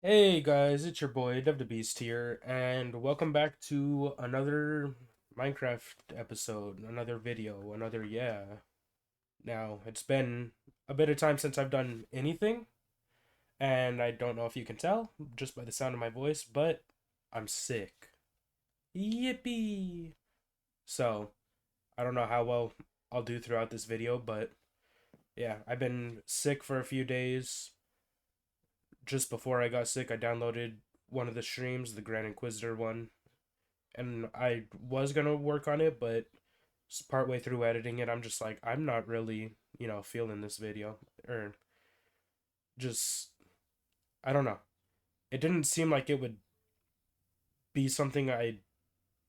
Hey guys, it's your boy Dev the Beast here, and welcome back to another Minecraft episode, another video, another yeah. Now, it's been a bit of time since I've done anything, and I don't know if you can tell just by the sound of my voice, but I'm sick. Yippee! So, I don't know how well I'll do throughout this video, but yeah, I've been sick for a few days. Just before I got sick, I downloaded one of the streams, the Grand Inquisitor one, and I was gonna work on it, but partway through editing it, I'm just like, I'm not really, feeling this video, or just I don't know. It didn't seem like it would be something I'd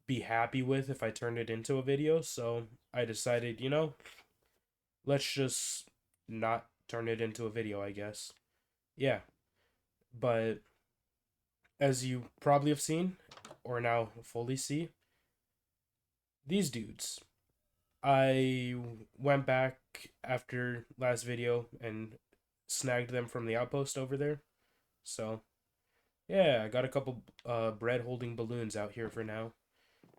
be happy with if I turned it into a video, so I decided, let's just not turn it into a video, I guess. Yeah, but as you probably have seen, or now fully see, these dudes. I went back after last video and snagged them from the outpost over there. So, yeah, I got a couple bread holding balloons out here for now.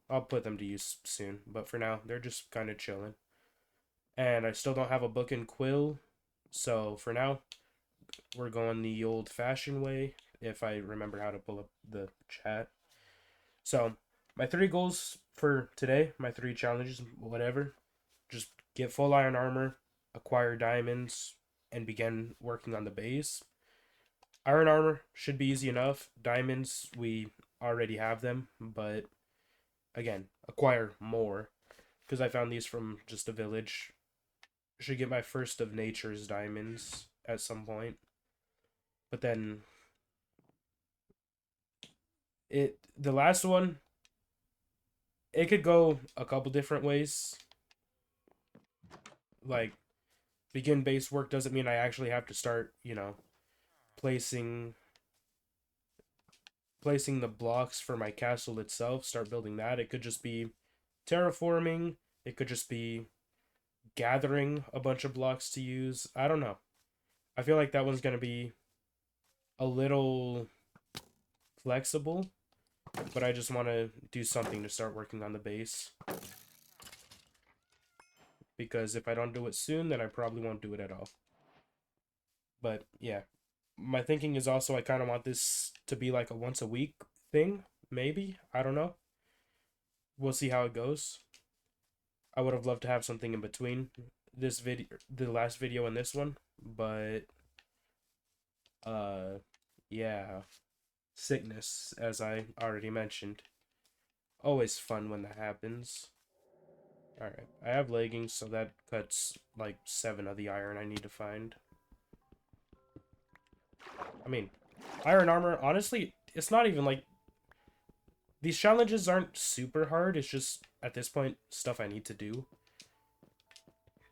I'll put them to use soon, but for now, they're just kind of chilling. And I still don't have a book and quill, so for now, we're going the old fashioned way, if I remember how to pull up the chat. So, my three goals for today, my three challenges, whatever, just get full iron armor, acquire diamonds, and begin working on the base. Iron armor should be easy enough. Diamonds, we already have them, but again, acquire more because I found these from just a village. Should get my first of nature's diamonds at some point. But then the last one, it could go a couple different ways. Like begin base work doesn't mean I actually have to start, placing placing the blocks for my castle itself, start building that. It could just be terraforming, it could just be gathering a bunch of blocks to use. I don't know. I feel like that one's going to be a little flexible, but I just want to do something to start working on the base. Because if I don't do it soon, then I probably won't do it at all. But yeah, my thinking is also I kind of want this to be like a once a week thing, maybe. I don't know. We'll see how it goes. I would have loved to have something in between this video, the last video and this one, but uh yeah, sickness as I already mentioned. Always fun when that happens. All right. I have leggings, so that cuts like 7 of the iron I need to find. I mean, iron armor, honestly, it's not even like these challenges aren't super hard. It's just at this point stuff I need to do.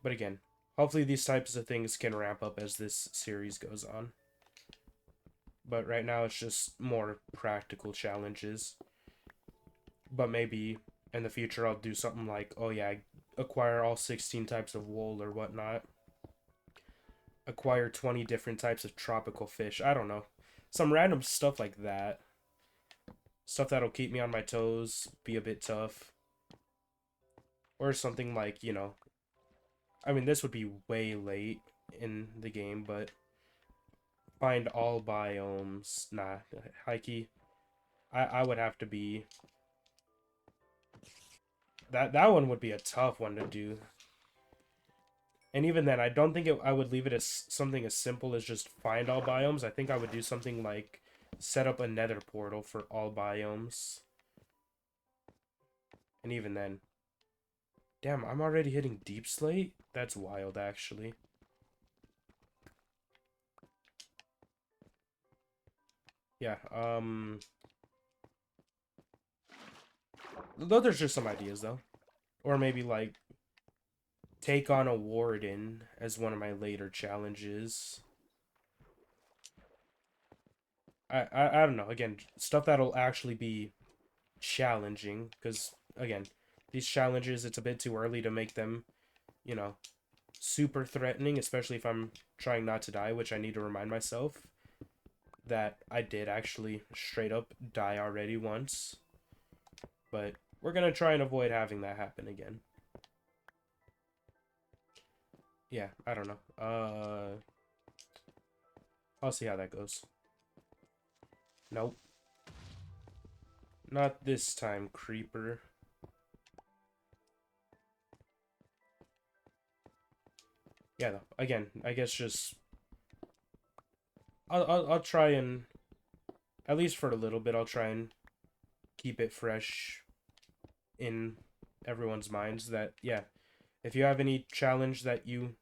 But again, hopefully these types of things can ramp up as this series goes on. But right now it's just more practical challenges. But maybe in the future I'll do something like, oh yeah, acquire all 16 types of wool or whatnot. Acquire 20 different types of tropical fish. I don't know. Some random stuff like that. Stuff that'll keep me on my toes, be a bit tough. Or something like, I mean, this would be way late in the game, but find all biomes. Nah, Hikey. I would have to be that one would be a tough one to do. And even then, I don't think I would leave it as something as simple as just find all biomes. I think I would do something like set up a nether portal for all biomes. And even then, damn, I'm already hitting deep slate? That's wild, actually. Yeah, those are just some ideas, though. Or maybe, like, take on a warden as one of my later challenges. I don't know. Again, stuff that'll actually be challenging. Because, again, these challenges, it's a bit too early to make them, you know, super threatening, especially if I'm trying not to die, which I need to remind myself that I did actually straight up die already once. But we're gonna try and avoid having that happen again. Yeah, I don't know. I'll see how that goes. Nope. Not this time, creeper. Yeah, though. Again, I guess just I'll try and at least for a little bit I'll try and keep it fresh in everyone's minds that yeah, if you have any challenge that you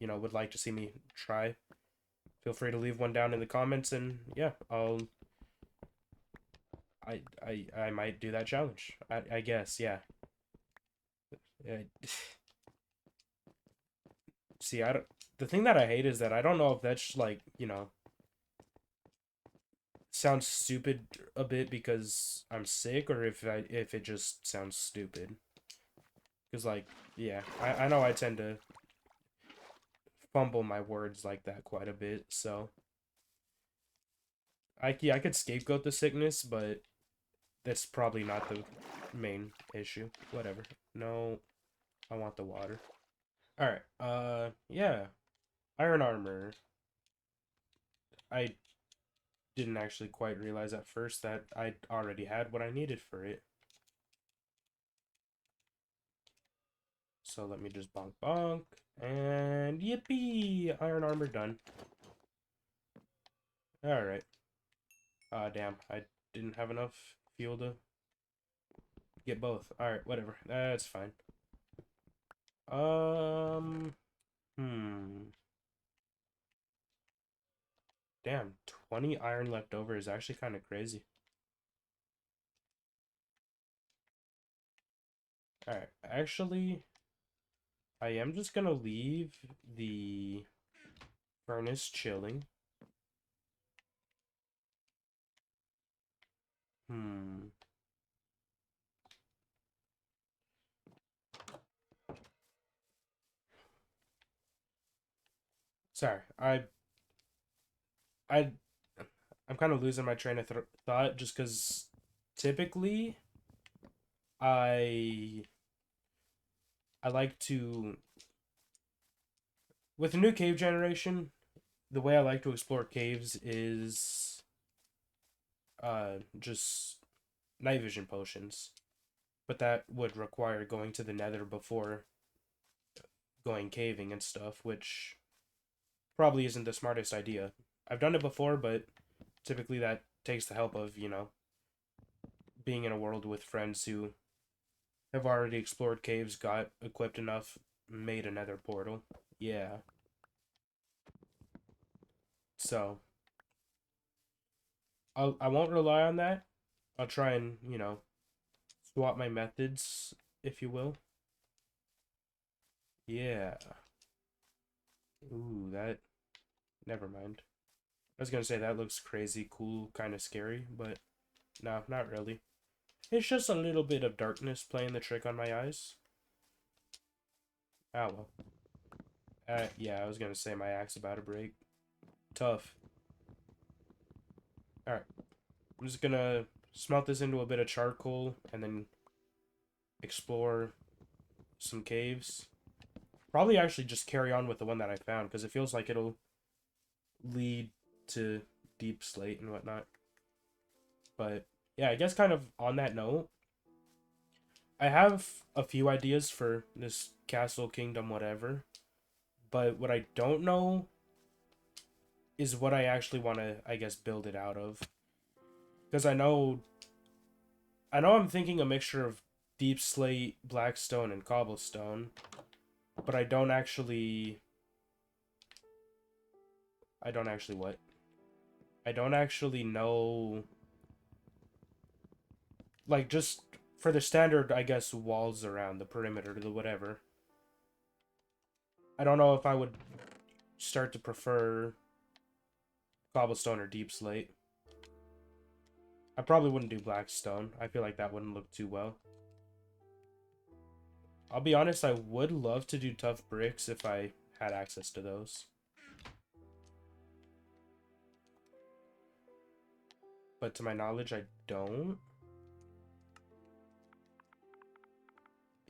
know would like to see me try, feel free to leave one down in the comments and yeah, I might do that challenge. I guess, yeah. Uh, See, I don't the thing that I hate is that I don't know if that's like, you know, sounds stupid a bit because I'm sick or if it just sounds stupid. Because like, yeah, I know I tend to fumble my words like that quite a bit, so I could scapegoat the sickness, but that's probably not the main issue. Whatever. No, I want the water. All right. Yeah. Iron armor. I didn't actually quite realize at first that I already had what I needed for it. So let me just bonk bonk. And yippee! Iron armor done. Alright. Damn. I didn't have enough fuel to get both. Alright, whatever. That's fine. Hmm. Damn, 20 iron left over is actually kind of crazy. Alright, actually, I am just gonna leave the furnace chilling. Hmm. Sorry, I, I'm kind of losing my train of thought just because typically I, I like to, with a new cave generation, the way I like to explore caves is, just night vision potions. But that would require going to the nether before going caving and stuff, which probably isn't the smartest idea. I've done it before, but typically that takes the help of, you know, being in a world with friends who have already explored caves, got equipped enough, made a nether portal. Yeah. So, I won't rely on that. I'll try and, you know, swap my methods, if you will. Yeah. Ooh, that never mind. I was gonna say that looks crazy, cool, kind of scary, but no, not really. It's just a little bit of darkness playing the trick on my eyes. Ah, well. Yeah, I was gonna say my axe about to break. Tough. Alright, I'm just gonna smelt this into a bit of charcoal and then explore some caves. Probably actually just carry on with the one that I found because it feels like it'll lead to deep slate and whatnot. But yeah, I guess kind of on that note, I have a few ideas for this castle, kingdom, whatever. But what I don't know is what I actually want to, I guess, build it out of. Because I know I'm thinking a mixture of deep slate, blackstone, and cobblestone. But I don't actually what? I don't actually know, like, just for the standard, I guess, walls around the perimeter, the whatever. I don't know if I would start to prefer cobblestone or deep slate. I probably wouldn't do blackstone. I feel like that wouldn't look too well. I'll be honest, I would love to do tough bricks if I had access to those. but to my knowledge, I don't.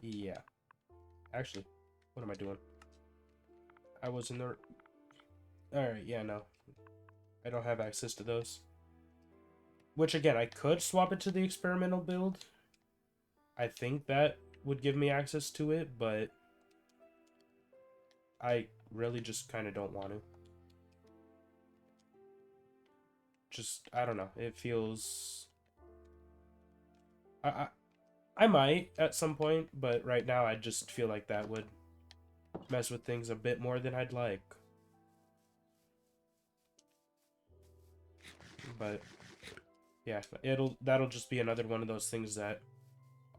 Yeah. Actually, what am I doing? I was in the... Alright, yeah, no. I don't have access to those. Which, again, I could swap it to the experimental build. I think that would give me access to it, but I really just kind of don't want to. Just, I don't know. It feels... I might at some point, but right now I just feel like that would mess with things a bit more than I'd like. But yeah, that'll just be another one of those things that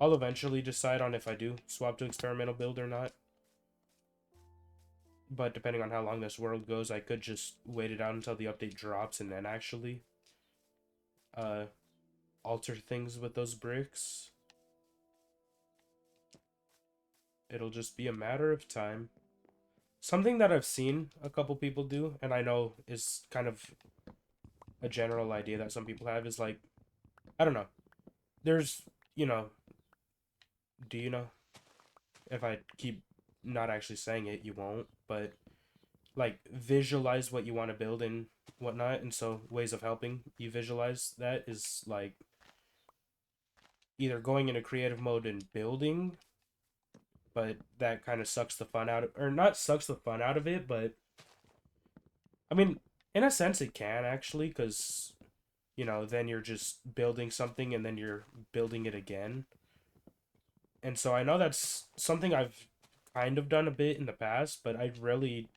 I'll eventually decide on if I do swap to experimental build or not. But depending on how long this world goes, I could just wait it out until the update drops and then actually uh alter things with those bricks. It'll just be a matter of time. Something that I've seen a couple people do, and I know is kind of a general idea that some people have, is like, I don't know. There's, you know, do you know? If I keep not actually saying it, you won't, but like visualize what you want to build and whatnot. And so ways of helping you visualize that is like either going into creative mode and building, but that kind of sucks the fun out of, or not sucks the fun out of it, but I mean, in a sense it can actually, because you know, then you're just building something and then you're building it again. And so I know that's something I've kind of done a bit in the past, but I really,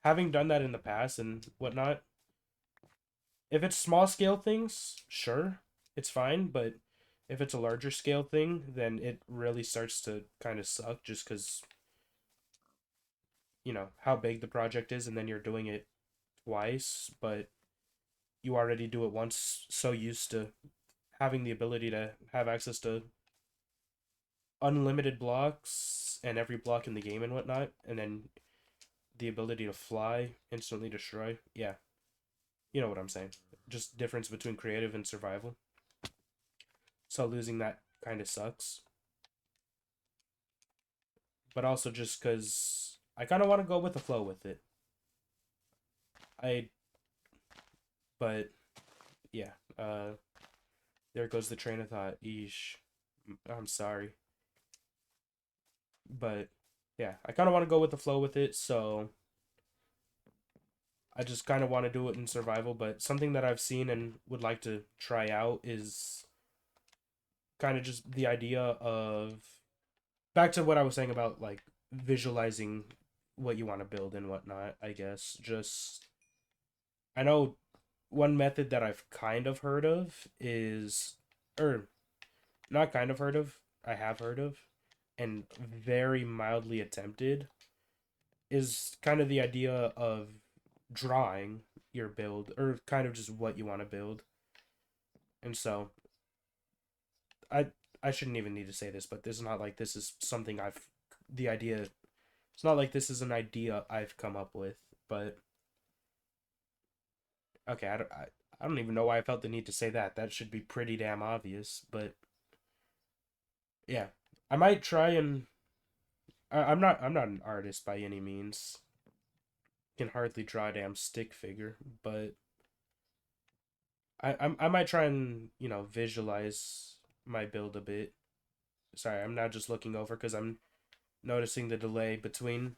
having done that in the past and whatnot, if it's small scale things, sure, it's fine, but if it's a larger scale thing, then it really starts to kind of suck just because, you know, how big the project is and then you're doing it twice, but you already do it once, so used to having the ability to have access to unlimited blocks and every block in the game and whatnot, and then the ability to fly, instantly destroy. Yeah, you know what I'm saying. Just difference between creative and survival. So losing that kind of sucks. But also just because I kind of want to go with the flow with it. I, but yeah, there goes the train of thought. Eesh. I'm sorry. But yeah, I kind of want to go with the flow with it, so I just kind of want to do it in survival. But something that I've seen and would like to try out is kind of just the idea of back to what I was saying about like visualizing what you want to build and whatnot. I guess just I know one method that I've kind of heard of is, or not kind of heard of, I have heard of, and very mildly attempted, is kind of the idea of drawing your build or kind of just what you want to build. And so I I shouldn't even need to say this, but this is not like this is something I've the idea. It's not like this is an idea I've come up with, but okay, I don't even know why I felt the need to say that. That should be pretty damn obvious, but yeah, I might try and I'm not an artist by any means. Can hardly draw a damn stick figure, but I might try and visualize my build a bit. Sorry, I'm now just looking over because I'm noticing the delay between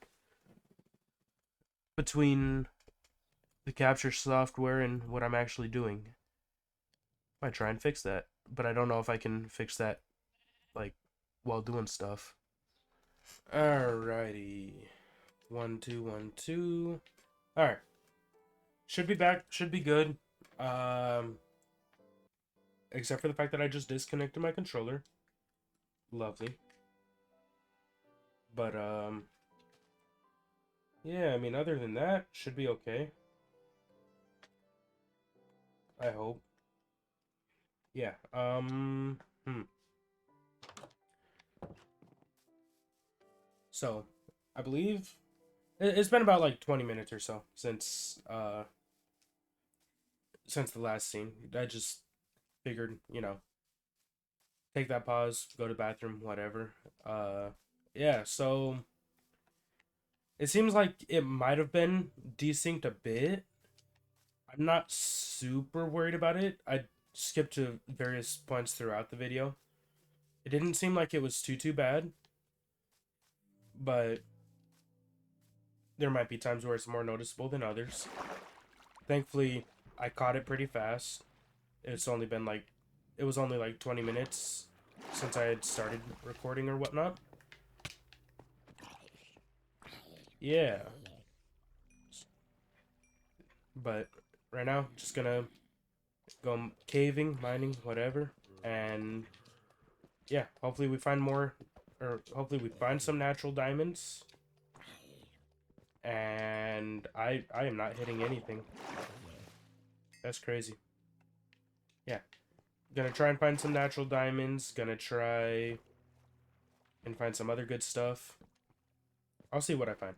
the capture software and what I'm actually doing. I might try and fix that, but I don't know if I can fix that like while doing stuff. Alrighty, 1 2 1 2. All right, should be back. Should be good. Um, except for the fact that I just disconnected my controller. Lovely. But yeah. I mean, other than that, should be okay. I hope. Yeah. So, I believe it's been about like 20 minutes or so since since the last scene. I just figured, take that pause, go to the bathroom, whatever. Yeah, so it seems like it might have been desynced a bit. I'm not super worried about it. I skipped to various points throughout the video. It didn't seem like it was too bad, but there might be times where it's more noticeable than others. Thankfully, I caught it pretty fast. It was only like 20 minutes since I had started recording or whatnot. Yeah. But right now, just gonna go caving, mining, whatever. And yeah, hopefully we find more, or hopefully we find some natural diamonds. And I am not hitting anything. That's crazy. Yeah. Gonna try and find some natural diamonds. Gonna try and find some other good stuff. I'll see what I find.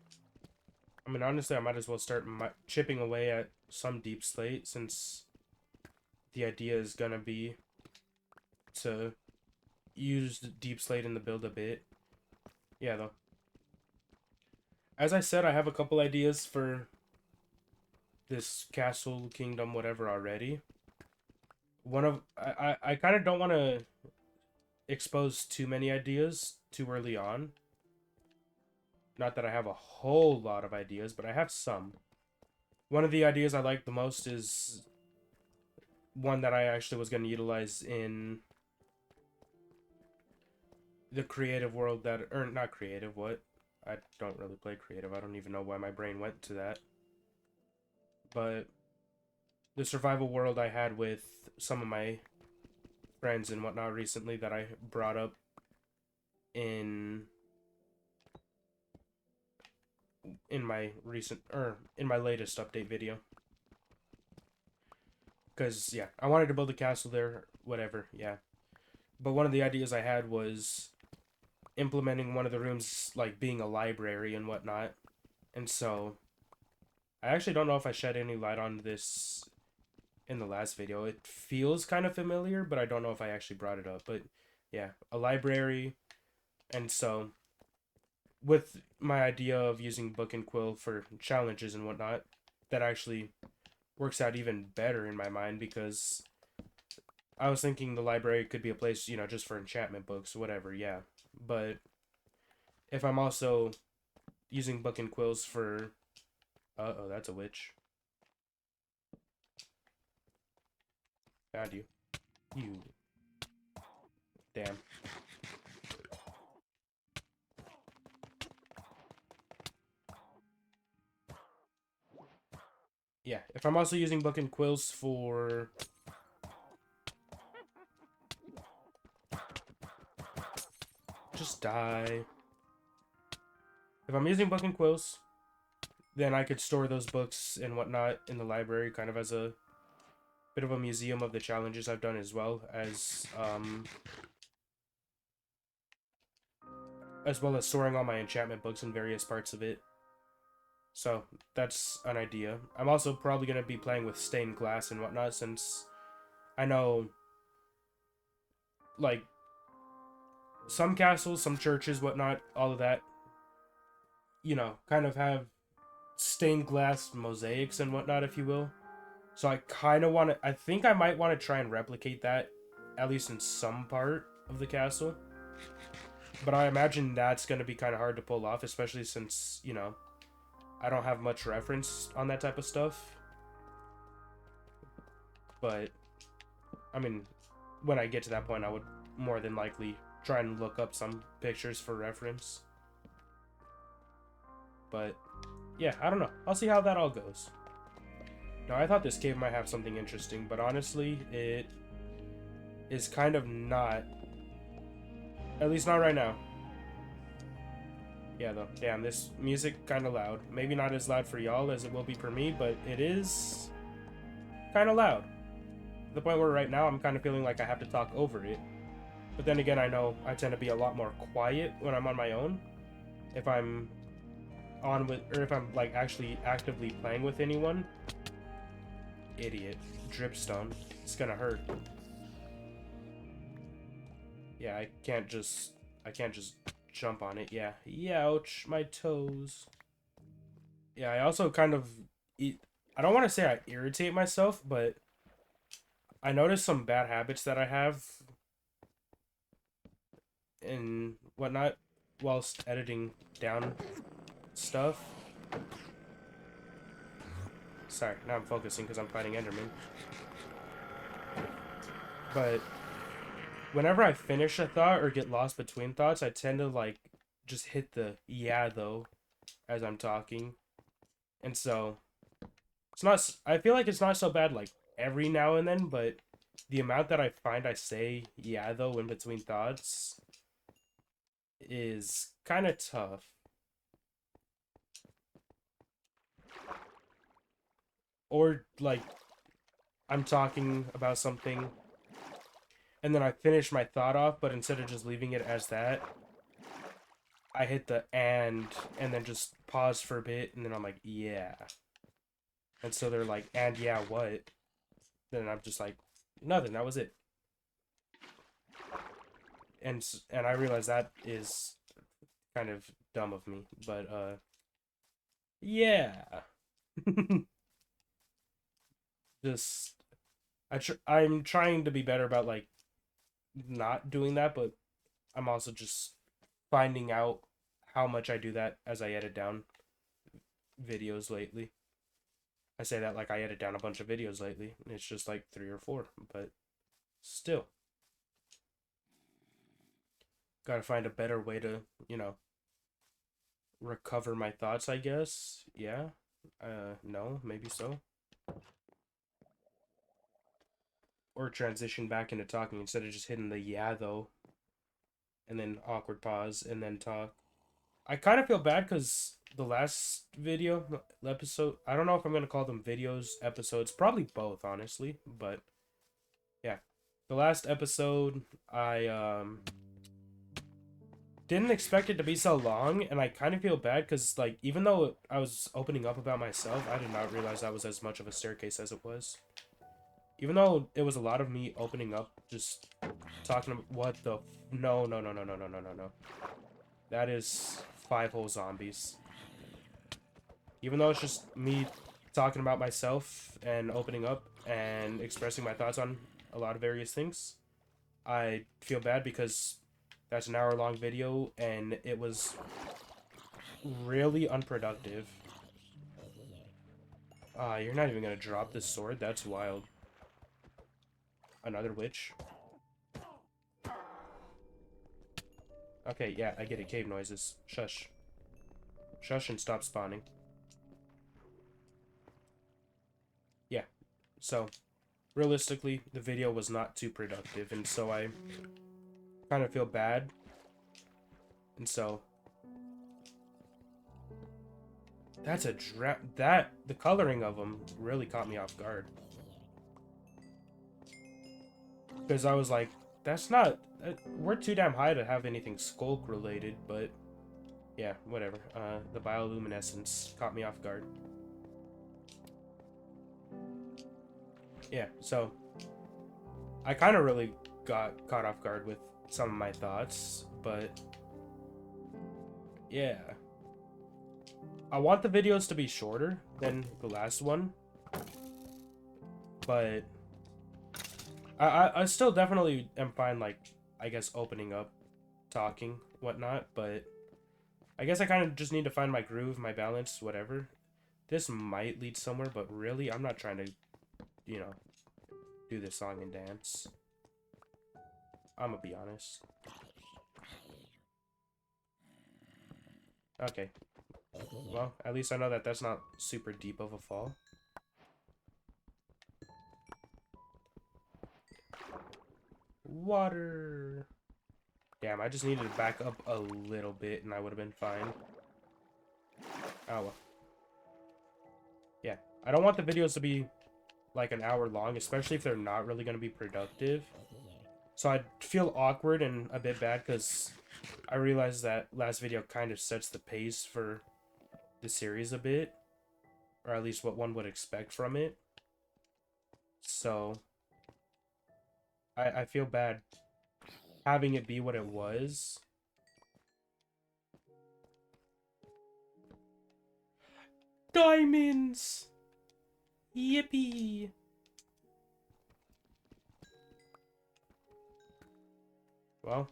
I mean, honestly, I might as well start chipping away at some deep slate, since the idea is gonna be to use deep slate in the build a bit. Yeah, though. As I said, I have a couple ideas for this castle, kingdom, whatever already. I kind of don't want to expose too many ideas too early on. Not that I have a whole lot of ideas, but I have some. One of the ideas I like the most is one that I actually was going to utilize in the creative world that, or not creative, what? I don't really play creative. I don't even know why my brain went to that. But the survival world I had with some of my friends and whatnot recently that I brought up in my recent, or in my latest update video. Because, yeah, I wanted to build a castle there, whatever, yeah. But one of the ideas I had was implementing one of the rooms, like, being a library and whatnot. And so, I actually don't know if I shed any light on this in the last video. It feels kind of familiar, but I don't know if I actually brought it up. But, yeah, a library. And so, with my idea of using book and quill for challenges and whatnot, that actually works out even better in my mind, because I was thinking the library could be a place, just for enchantment books, whatever, yeah. But if I'm also using book and quills for... Uh-oh, that's a witch. Found you. You. Damn. Yeah, if I'm also using book and quills for... Just die. If I'm using book and quills, then I could store those books and whatnot in the library, kind of as a bit of a museum of the challenges I've done, as well as storing all my enchantment books in various parts of it. So that's an idea. I'm also probably going to be playing with stained glass and whatnot, since I know, like, some castles, some churches, whatnot, all of that, kind of have stained glass mosaics and whatnot, if you will. So I kind of want to, I think I might want to try and replicate that, at least in some part of the castle. But I imagine that's going to be kind of hard to pull off, especially since, I don't have much reference on that type of stuff. But, I mean, when I get to that point, I would more than likely try and look up some pictures for reference. But, yeah, I don't know. I'll see how that all goes. Now, I thought this cave might have something interesting, but honestly, it is kind of not. At least not right now. Yeah, though. Damn, this music kind of loud. Maybe not as loud for y'all as it will be for me, but it is kind of loud. To the point where right now I'm kind of feeling like I have to talk over it. But then again, I know I tend to be a lot more quiet when I'm on my own. If I'm if I'm like actually actively playing with anyone, Idiot. Dripstone. It's gonna hurt. Yeah, I can't just jump on it. Yeah. Ouch, my toes. Yeah, I also kind of I don't want to say I irritate myself, but I notice some bad habits that I have and whatnot whilst editing down stuff. Sorry, now I'm focusing because I'm fighting Enderman. But whenever I finish a thought or get lost between thoughts, I tend to like just hit the yeah though as I'm talking. And so it's not, I feel like it's not so bad like every now and then, but the amount that I find I say yeah though in between thoughts is kind of tough. Or like I'm talking about something and then I finish my thought off, but instead of just leaving it as that, I hit the and then just pause for a bit, and then I'm like, yeah. And so they're like, and yeah, what? Then I'm just like, nothing, that was it. And I realize that is kind of dumb of me, but yeah. Just I'm trying to be better about like not doing that, but I'm also just finding out how much I do that as I edit down videos lately. I say that like I edit down a bunch of videos lately. It's just like 3 or 4, but still. Gotta find a better way to, recover my thoughts, I guess. Yeah. No, maybe so. Or transition back into talking instead of just hitting the yeah, though. And then awkward pause and then talk. I kind of feel bad because the last video, episode, I don't know if I'm going to call them videos, episodes, probably both, honestly. But yeah. The last episode, I, didn't expect it to be so long, and I kind of feel bad because, like, even though I was opening up about myself, I did not realize that was as much of a staircase as it was. Even though it was a lot of me opening up, just talking about what the... No, no, no, no, no, no, no, no, no. That is 5 whole zombies. Even though it's just me talking about myself and opening up and expressing my thoughts on a lot of various things, I feel bad because that's an hour-long video, and it was really unproductive. You're not even gonna drop this sword? That's wild. Another witch? Okay, yeah, I get it. Cave noises. Shush. Shush and stop spawning. Yeah, so, realistically, the video was not too productive, and so I kind of feel bad. And so... That's a the coloring of them really caught me off guard. Because I was like, that's not... we're too damn high to have anything skulk related, but... Yeah, whatever. The bioluminescence caught me off guard. Yeah, so... I kind of really got caught off guard with some of my thoughts, but... Yeah. I want the videos to be shorter than the last one. But... I still definitely am fine, like, I guess, opening up, talking, whatnot, but I guess I kind of just need to find my groove, my balance, whatever. This might lead somewhere, but really, I'm not trying to, do this song and dance. I'm gonna be honest. Okay. Well, at least I know that that's not super deep of a fall. Water. Damn, I just needed to back up a little bit and I would have been fine. Oh well. Yeah, I don't want the videos to be like an hour long, especially if they're not really going to be productive. So I feel awkward and a bit bad because I realized that last video kind of sets the pace for the series a bit. Or at least what one would expect from it. So I feel bad having it be what it was. Diamonds! Yippee! Well,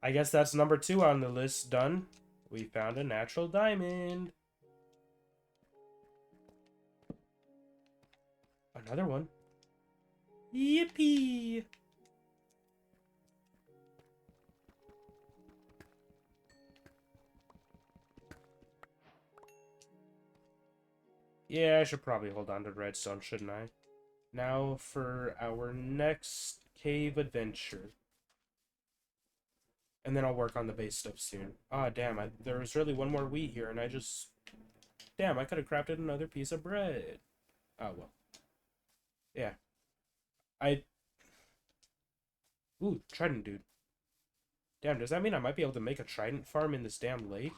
I guess that's number 2 on the list done. We found a natural diamond. Another one. Yippee! Yeah, I should probably hold on to redstone, shouldn't I? Now for our next cave adventure. And then I'll work on the base stuff soon. Ah, damn, there was really one more wheat here, and I just... Damn, I could have crafted another piece of bread. Oh, well. Yeah. I... Ooh, trident, dude. Damn, does that mean I might be able to make a trident farm in this damn lake?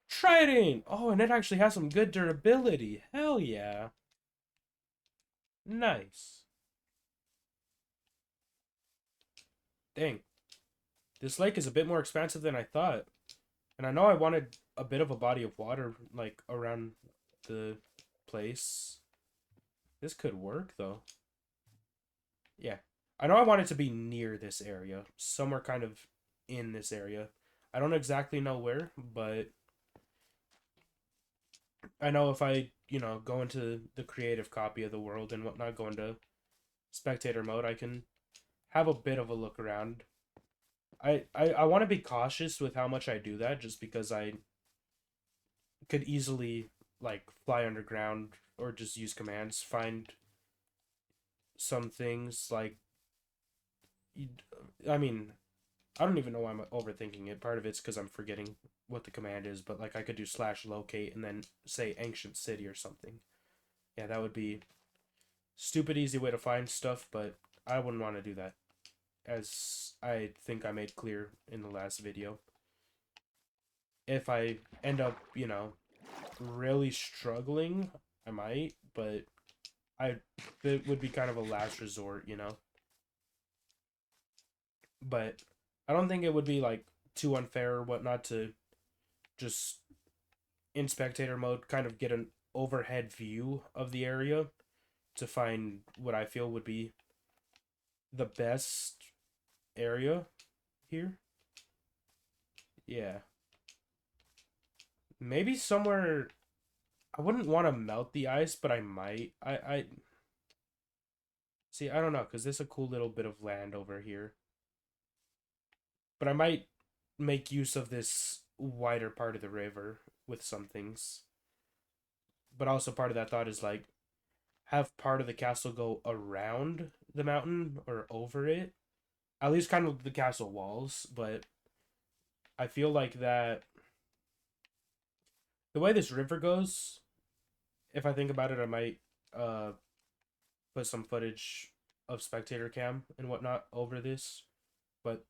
Trident! Oh, and it actually has some good durability. Hell yeah. Nice. Dang. This lake is a bit more expansive than I thought. And I know I wanted a bit of a body of water, like, around the place. This could work, though. Yeah. I know I want it to be near this area. Somewhere kind of in this area. I don't exactly know where, but I know if I, go into the creative copy of the world and whatnot, go into spectator mode, I can have a bit of a look around. I want to be cautious with how much I do that, just because I could easily, like, fly underground or just use commands, find some things, like, I mean, I don't even know why I'm overthinking it. Part of it's because I'm forgetting what the command is, but, like, I could do /locate and then say ancient city or something. Yeah, that would be stupid easy way to find stuff, but I wouldn't want to do that, as I think I made clear in the last video. If I end up, really struggling, I might, but it would be kind of a last resort. But I don't think it would be, like, too unfair or whatnot to just, in spectator mode, kind of get an overhead view of the area to find what I feel would be the best area here. Yeah. Maybe somewhere... I wouldn't want to melt the ice, but I might. I see, I don't know, because there's a cool little bit of land over here. But I might make use of this wider part of the river with some things. But also part of that thought is, like, have part of the castle go around the mountain or over it. At least kind of the castle walls, but I feel like that the way this river goes, if I think about it, I might uh put some footage of spectator cam and whatnot over this, but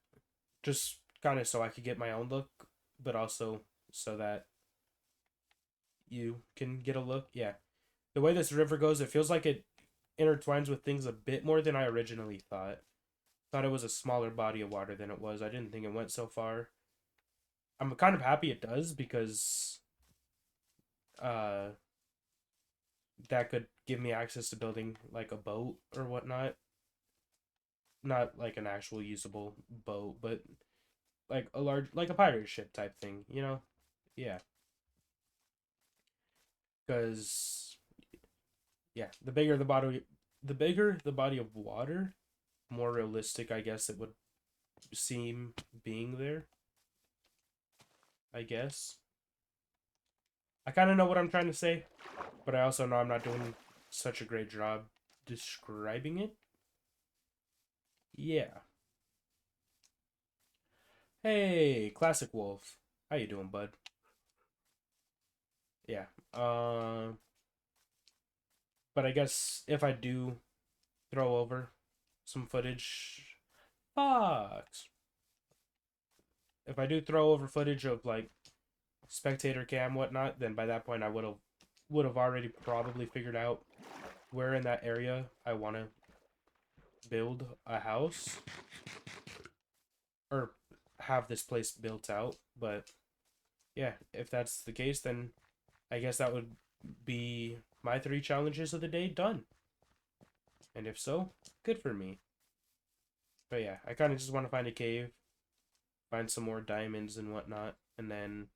just kind of so I could get my own look, but also so that you can get a look. Yeah, the way this river goes, it feels like it intertwines with things a bit more than I originally thought. Thought it was a smaller body of water than it was. I didn't think it went so far. I'm kind of happy it does, because uh that could give me access to building, like, a boat or whatnot. Not like an actual usable boat, but like a large, like a pirate ship type thing. Yeah, because yeah, the bigger the body of water, more realistic I guess it would seem being there. I guess I kind of know what I'm trying to say, but I also know I'm not doing such a great job describing it. Yeah. Hey, classic wolf. How you doing, bud? Yeah. But I guess if I do throw over some footage, Fox. If I do throw over footage of, like, spectator cam whatnot, then by that point I would have would have already probably figured out where in that area I want to build a house or have this place built out. But yeah, if that's the case, then I guess that would be my 3 challenges of the day done. And if so, good for me. But yeah, I kind of just want to find a cave, find some more diamonds and whatnot, and then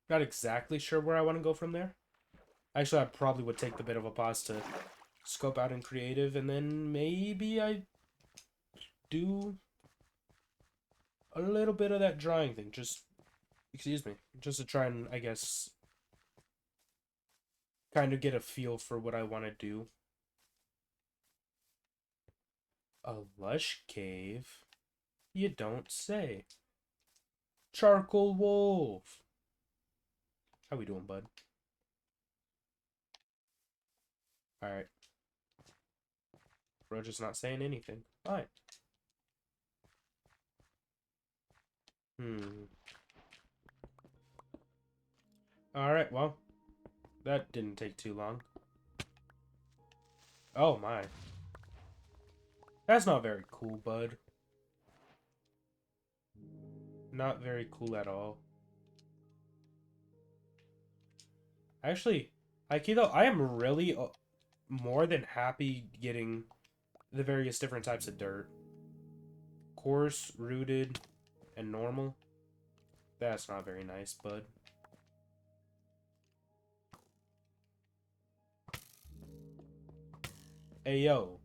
not exactly sure where I want to go from there. Actually, I probably would take the bit of a pause to scope out in creative, and then maybe I do a little bit of that drawing thing. Just, excuse me, just to try and, I guess, kind of get a feel for what I want to do. A lush cave? You don't say. Charcoal wolf. How we doing, bud? Alright. Bro just not saying anything. Fine. Alright, well. That didn't take too long. Oh my. That's not very cool, bud. Not very cool at all. Actually, Aikido, I am really more than happy getting the various different types of dirt. Coarse, rooted, and normal. That's not very nice, bud. Hey, yo.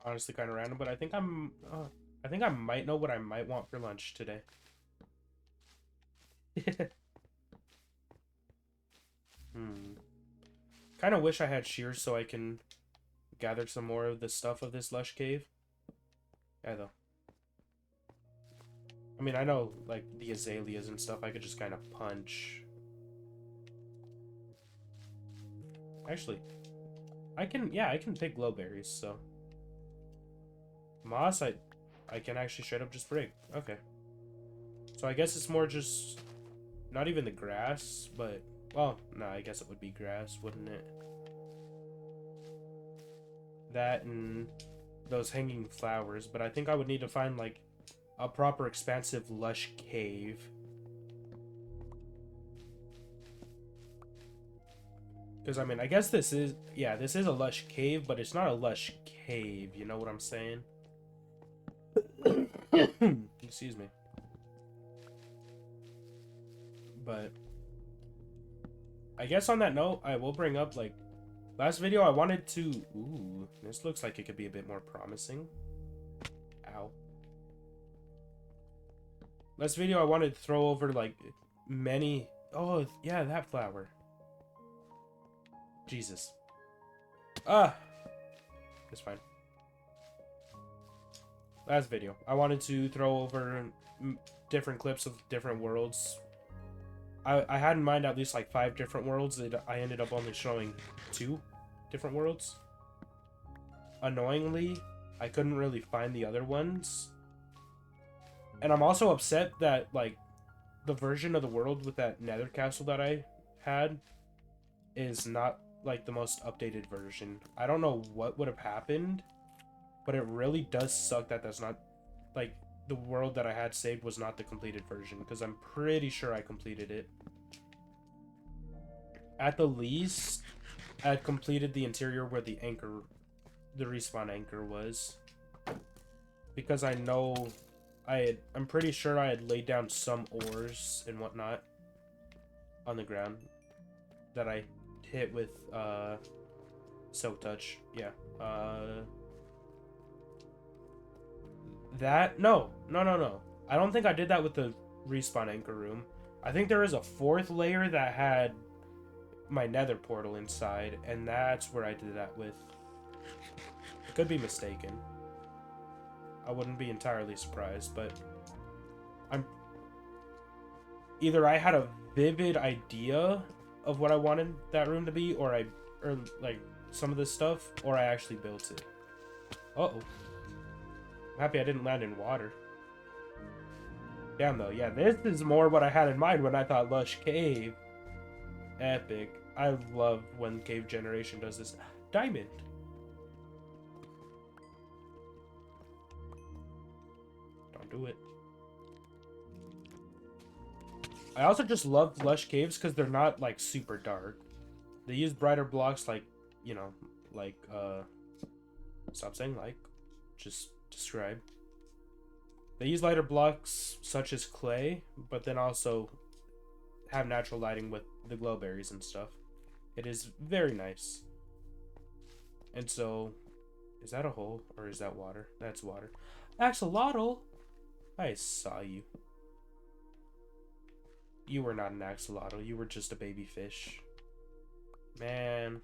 Honestly, kind of random, but I think I think I might know what I might want for lunch today. Kind of wish I had shears so I can gather some more of the stuff of this lush cave. Yeah, though. I mean, I know, like, the azaleas and stuff I could just kind of punch. Actually, I can pick glowberries, so. Moss, I can actually straight up just break. Okay. So I guess it's more just, not even the grass, but, well, no, I guess it would be grass, wouldn't it? That and those hanging flowers, but I think I would need to find, like, a proper expansive lush cave. Because, I mean, I guess this is, yeah, this is a lush cave, but it's not a lush cave, you know what I'm saying? Excuse me. But I guess on that note, I will bring up, like, last video I wanted to... Ooh, this looks like it could be a bit more promising. Ow. Last video I wanted to throw over, like, many... Oh, yeah, that flower. Jesus. Ah! It's fine. Last video. I wanted to throw over different clips of different worlds. I had in mind at least like 5 different worlds. I ended up only showing 2 different worlds. Annoyingly, I couldn't really find the other ones. And I'm also upset that, like, the version of the world with that nether castle that I had is not, like, the most updated version. I don't know what would have happened, but it really does suck that that's not, like, the world that I had saved was not the completed version, because I'm pretty sure I completed it. At the least, I had completed the interior where the anchor, the respawn anchor was. Because I know I'm pretty sure I had laid down some ores and whatnot on the ground that I hit with, Silk Touch. Yeah. No. I don't think I did that with the respawn anchor room. I think there is a 4th layer that had my nether portal inside, and that's where I did that with. I could be mistaken. I wouldn't be entirely surprised, but either I had a vivid idea of what I wanted that room to be, or or like some of this stuff, or I actually built it. Uh-oh. I'm happy I didn't land in water. Damn though, yeah, this is more what I had in mind when I thought Lush Cave. Epic. I love when Cave Generation does this. Diamond. Don't do it. I also just love Lush Caves because they're not, like, super dark. They use brighter blocks like, you know, like, stop saying like. Just describe. They use lighter blocks such as clay, but then also have natural lighting with the glowberries and stuff. It is very nice. And so, is that a hole or is that water? That's water. Axolotl! I saw you. You were not an axolotl. You were just a baby fish. Man.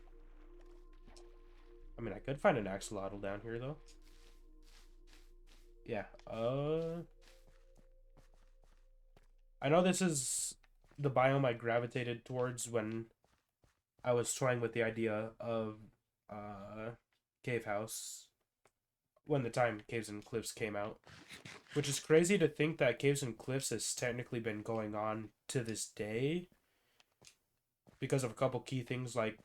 I mean, I could find an axolotl down here, though. Yeah. I know this is the biome I gravitated towards when I was toying with the idea of Cave House when the time Caves and Cliffs came out. Which is crazy to think that Caves and Cliffs has technically been going on to this day because of a couple key things like,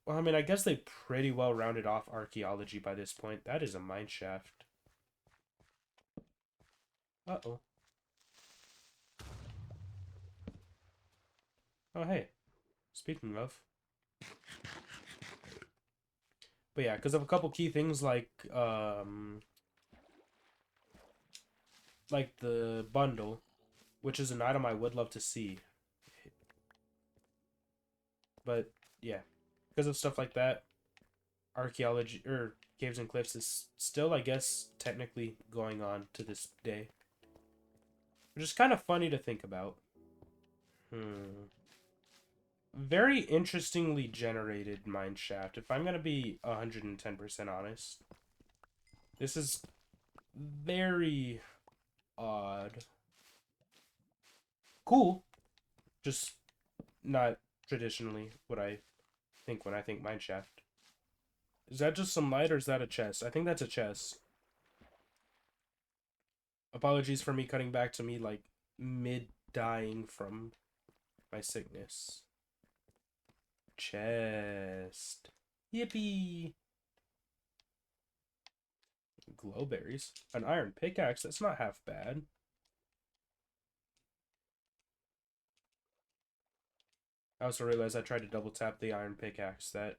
well, I mean, I guess they pretty well rounded off archaeology by this point. That is a mine shaft. Uh-oh. Oh, hey. Speaking of. But yeah, because of a couple key things like the bundle, which is an item I would love to see. But yeah, because of stuff like that, archaeology or Caves and Cliffs is still, I guess, technically going on to this day. Which is kind of funny to think about. Very interestingly generated mineshaft, if I'm going to be 110% honest. This is very odd. Cool. Just not traditionally what I think when I think mineshaft. Is that just some light or is that a chest? I think that's a chest. Apologies for me cutting back to me like mid-dying from my sickness. Chest. Yippee! Glowberries. An iron pickaxe, that's not half bad. I also realized I tried to double tap the iron pickaxe. That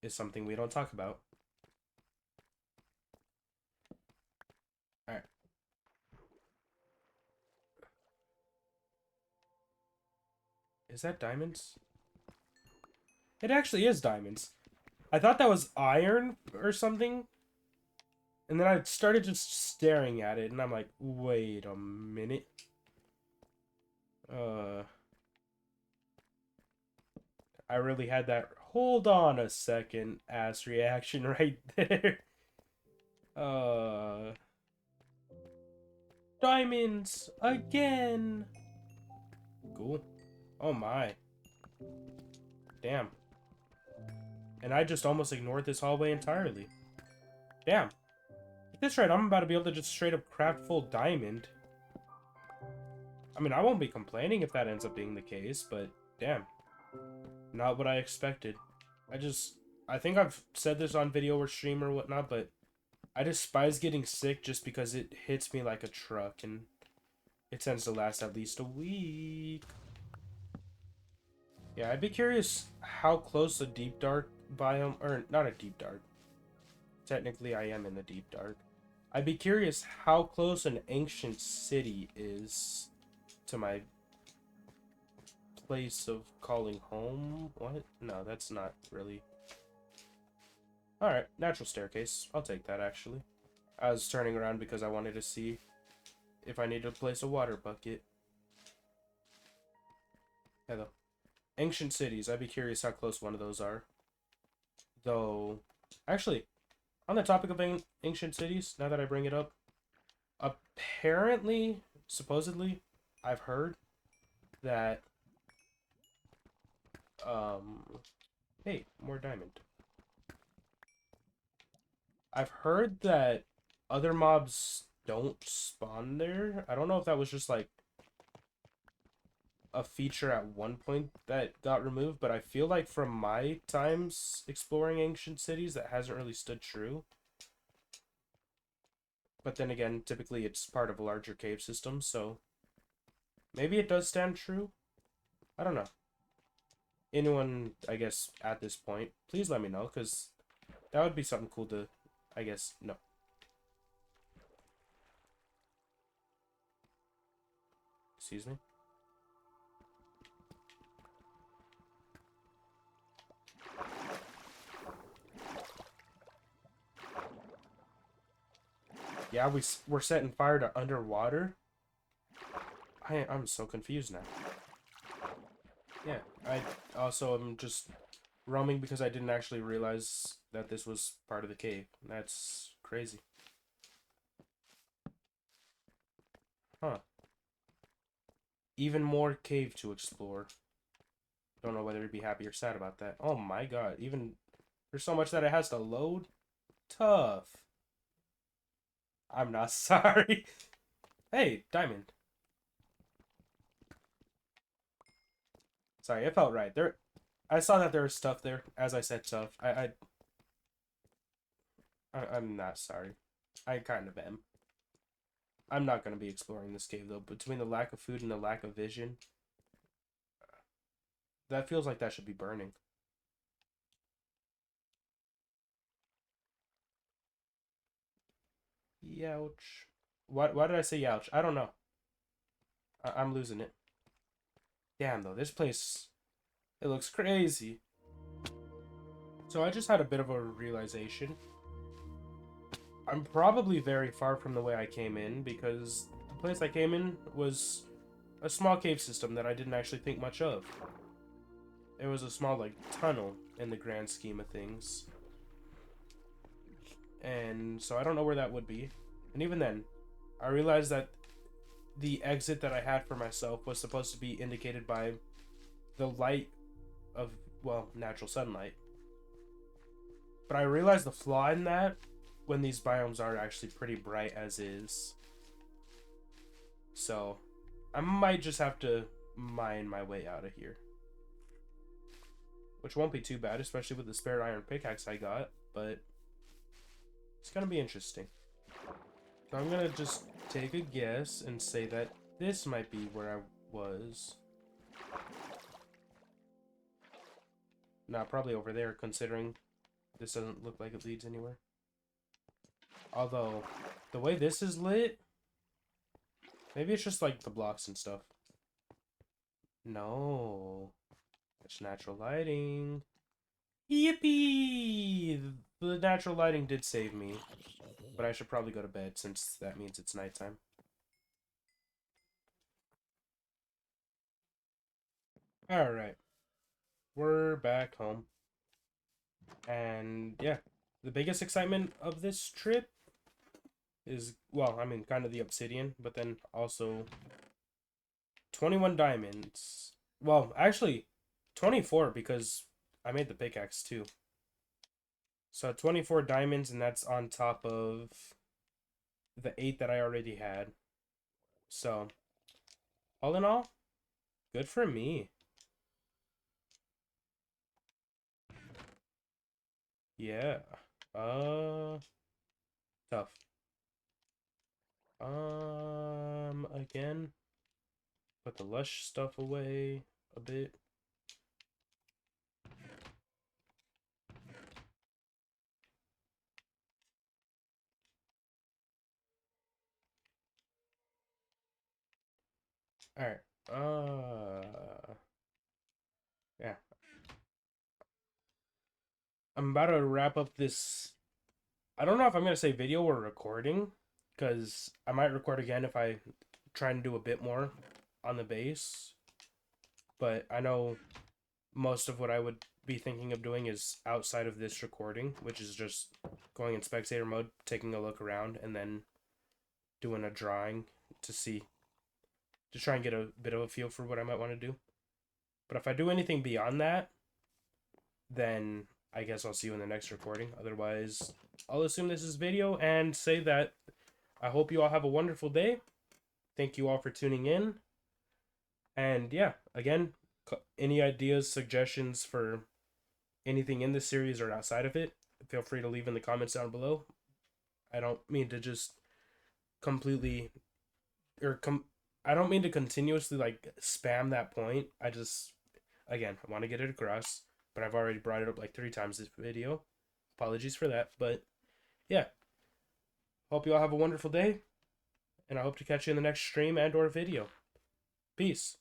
is something we don't talk about. Alright. Is that diamonds? It actually is diamonds. I thought that was iron or something. And then I started just staring at it, and I'm like, wait a minute. I really had that hold on a second ass reaction right there. Diamonds again. Cool. Oh my. Damn. And I just almost ignored this hallway entirely. Damn. At this rate, I'm about to be able to just straight up craft full diamond. I mean, I won't be complaining if that ends up being the case, but damn. Not what I expected. I think I've said this on video or stream or whatnot, but I despise getting sick just because it hits me like a truck, and it tends to last at least a week. Yeah, I'd be curious how close a deep dark biome, or not a deep dark. Technically, I am in the deep dark. I'd be curious how close an ancient city is to my place of calling home. What? No, that's not really. Alright, natural staircase. I'll take that, actually. I was turning around because I wanted to see if I needed to place a water bucket. Hello. Ancient cities. I'd be curious how close one of those are. Though, actually, on the topic of ancient cities, now that I bring it up, apparently, supposedly, I've heard that Hey, more diamond. I've heard that other mobs don't spawn there. I don't know if that was just like a feature at one point that got removed, but I feel like from my times exploring ancient cities, that hasn't really stood true. But then again, typically it's part of a larger cave system, so maybe it does stand true. I don't know. Anyone, I guess, at this point, please let me know, because that would be something cool to, I guess, know. Excuse me? Yeah, we're setting fire to underwater? I'm so confused now. Yeah, I also am just roaming because I didn't actually realize that this was part of the cave. That's crazy. Huh. Even more cave to explore. Don't know whether to be happy or sad about that. Oh my god, even there's so much that it has to load? Tough. I'm not sorry. Hey, diamond. Sorry, it felt right. I saw that there was stuff there. As I said, tough. I'm not sorry. I kind of am. I'm not going to be exploring this cave, though. Between the lack of food and the lack of vision, that feels like that should be burning. Youch. Why did I say youch? I don't know. I'm losing it. Damn, though. This place, it looks crazy. So I just had a bit of a realization. I'm probably very far from the way I came in, because the place I came in was a small cave system that I didn't actually think much of. It was a small, like, tunnel in the grand scheme of things. And so I don't know where that would be. And even then, I realized that the exit that I had for myself was supposed to be indicated by the light of, well, natural sunlight. But I realized the flaw in that when these biomes are actually pretty bright as is. So I might just have to mine my way out of here. Which won't be too bad, especially with the spare iron pickaxe I got, but it's gonna be interesting. So I'm gonna just take a guess and say that this might be where I was. Nah, probably over there, considering this doesn't look like it leads anywhere. Although, the way this is lit, maybe it's just like the blocks and stuff. No. It's natural lighting. Yippee! The natural lighting did save me. But I should probably go to bed since that means it's nighttime. Alright. We're back home. And yeah, the biggest excitement of this trip is, well, I mean, kind of the obsidian, but then also 21 diamonds. Well, actually, 24 because I made the pickaxe too. So 24 diamonds, and that's on top of the 8 that I already had. So, all in all, good for me. Yeah. Uh, tough. Again, put the lush stuff away a bit. Alright. Yeah. I'm about to wrap up this. I don't know if I'm going to say video or recording, because I might record again if I try and do a bit more on the base. But I know most of what I would be thinking of doing is outside of this recording, which is just going in spectator mode, taking a look around, and then doing a drawing to see, to try and get a bit of a feel for what I might want to do. But if I do anything beyond that, then I guess I'll see you in the next recording. Otherwise, I'll assume this is video and say that I hope you all have a wonderful day. Thank you all for tuning in. And yeah, again, any ideas, suggestions for anything in this series or outside of it, feel free to leave in the comments down below. I don't mean to just completely I don't mean to continuously like spam that point. I just again, I want to get it across, but I've already brought it up like 3 times this video. Apologies for that, but yeah. Hope you all have a wonderful day, and I hope to catch you in the next stream and or video. Peace.